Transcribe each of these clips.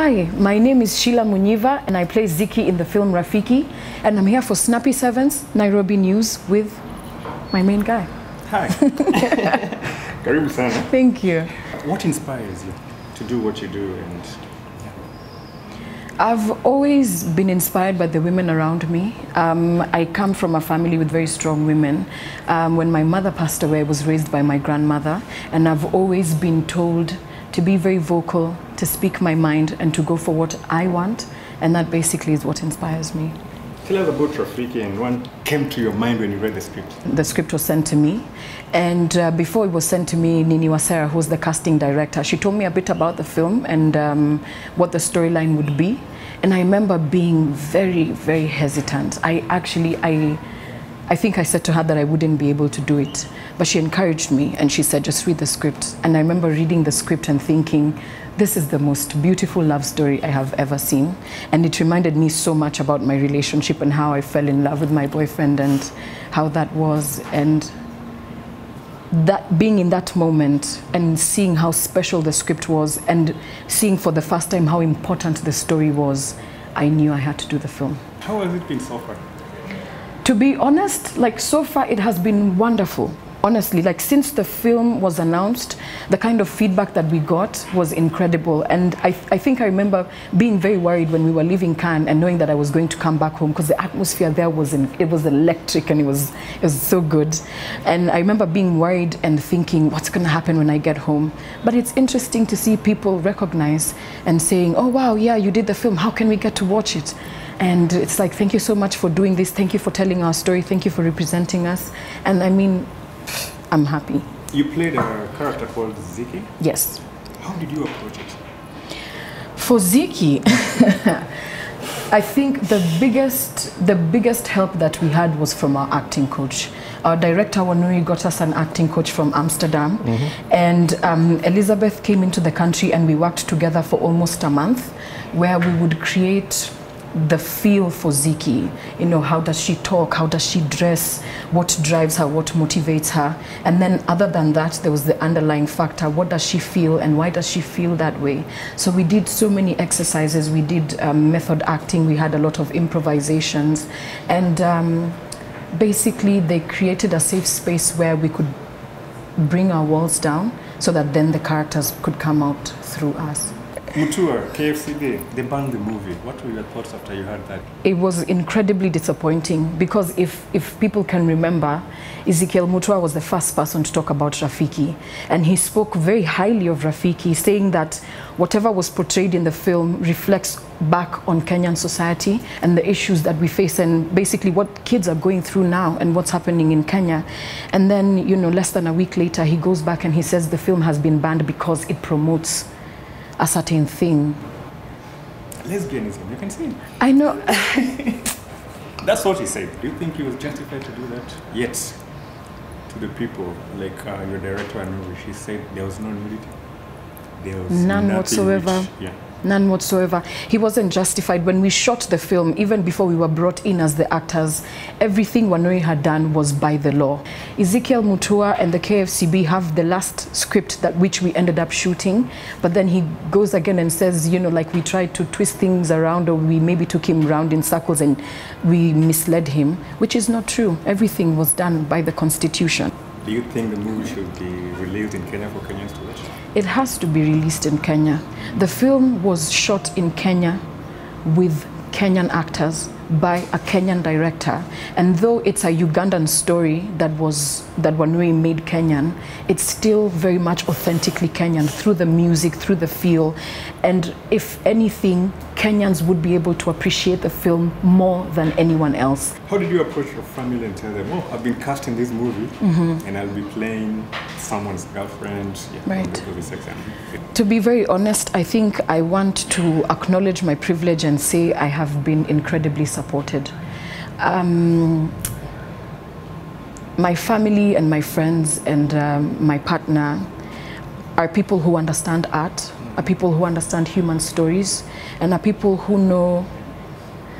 Hi, my name is Sheila Munyiva and I play Ziki in the film Rafiki, and I'm here for Snappy 7's Nairobi News with my main guy. Hi. Karibu sana. Thank you. What inspires you to do what you do? I've always been inspired by the women around me. I come from a family with very strong women. When my mother passed away, I was raised by my grandmother, and I've always been told to be very vocal, to speak my mind, and to go for what I want, and that basically is what inspires me. Tell us about Rafiki and what came to your mind when you read the script. The script was sent to me, and before it was sent to me, Nini Wasera, who's the casting director, she told me a bit about the film and what the storyline would be. And I remember being very, very hesitant. I think I said to her that I wouldn't be able to do it, but she encouraged me and she said, just read the script. And I remember reading the script and thinking, this is the most beautiful love story I have ever seen. And it reminded me so much about my relationship and how I fell in love with my boyfriend and how that was. And that being in that moment and seeing how special the script was and seeing for the first time how important the story was, I knew I had to do the film. How has it been so far? To be honest, like so far it has been wonderful. Honestly, like since the film was announced, the kind of feedback that we got was incredible. And I think I remember being very worried when we were leaving Cannes and knowing that I was going to come back home because the atmosphere there was electric and it was so good. And I remember being worried and thinking, what's going to happen when I get home? But it's interesting to see people recognize and saying, oh wow, yeah, you did the film. How can we get to watch it? And it's like, thank you so much for doing this. Thank you for telling our story. Thank you for representing us. And I mean, I'm happy. You played a character called Ziki? Yes. How did you approach it? For Ziki, I think the biggest help that we had was from our acting coach. Our director, Wanui, got us an acting coach from Amsterdam. Mm-hmm. And Elizabeth came into the country and we worked together for almost a month where we would create the feel for Ziki. You know, how does she talk? How does she dress? What drives her? What motivates her? And then other than that, there was the underlying factor. What does she feel and why does she feel that way? So we did so many exercises. We did method acting. We had a lot of improvisations. And basically, they created a safe space where we could bring our walls down so that then the characters could come out through us. Mutua, KFCD, they banned the movie. What were your thoughts after you heard that? It was incredibly disappointing because if people can remember, Ezekiel Mutua was the first person to talk about Rafiki. And he spoke very highly of Rafiki, saying that whatever was portrayed in the film reflects back on Kenyan society and the issues that we face and basically what kids are going through now and what's happening in Kenya. And then, you know, less than a week later, he goes back and he says the film has been banned because it promotes a certain thing. Lesbianism, you can see. I know. That's what he said. Do you think he was justified to do that? Yet, to the people, like your director, she said there was no nudity. There was none whatsoever. None whatsoever. He wasn't justified. When we shot the film, even before we were brought in as the actors, everything Wanoi had done was by the law. Ezekiel Mutua and the KFCB have the last script that which we ended up shooting, but then he goes again and says, you know, like we tried to twist things around or we maybe took him round in circles and we misled him, which is not true. Everything was done by the Constitution. Do you think the movie should be released in Kenya for Kenyans to watch? It has to be released in Kenya. The film was shot in Kenya with Kenyan actors by a Kenyan director. And though it's a Ugandan story that Wanui made Kenyan, it's still very much authentically Kenyan through the music, through the feel. And if anything, Kenyans would be able to appreciate the film more than anyone else. How did you approach your family and tell them, oh, I've been cast in this movie and I'll be playing someone's girlfriend? Yeah, right. To be very honest, I think I want to acknowledge my privilege and say I have been incredibly supported. My family and my friends and my partner are people who understand art, are people who understand human stories, and are people who know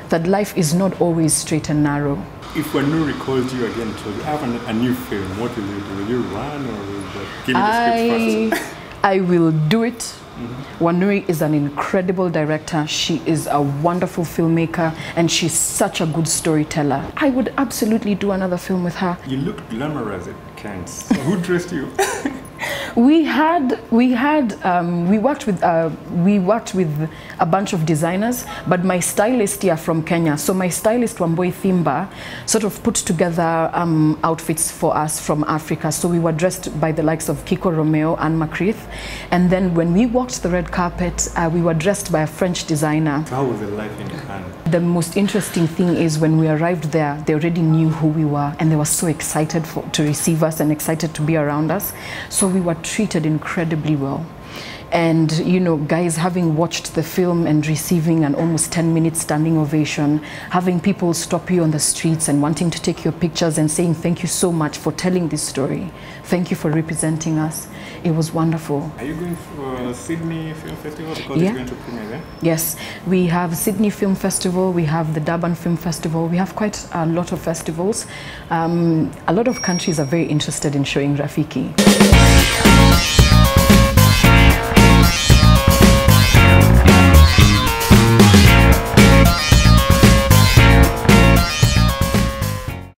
that life is not always straight and narrow. If Wanuri called you again to have a new film, what will you do? Will you run or will you give me the script first? I will do it Wanuri is an incredible director. She is a wonderful filmmaker, and she's such a good storyteller. I would absolutely do another film with her. You look glamorous at Cannes. So who dressed you? We worked with a bunch of designers, but my stylist here from Kenya. So my stylist Wamboi Thimba sort of put together outfits for us from Africa. So we were dressed by the likes of Kiko Romeo and Macrith, and then when we walked the red carpet, we were dressed by a French designer. So how was the life in Cannes? The most interesting thing is when we arrived there, they already knew who we were, and they were so excited to receive us and excited to be around us. So we were treated incredibly well. And you know, guys, having watched the film and receiving an almost 10-minute standing ovation, having people stop you on the streets and wanting to take your pictures and saying thank you so much for telling this story, thank you for representing us, it was wonderful. Are you going for Sydney Film Festival because it's going to premiere there? Yes, we have Sydney Film Festival, we have the Durban Film Festival, we have quite a lot of festivals. A lot of countries are very interested in showing Rafiki.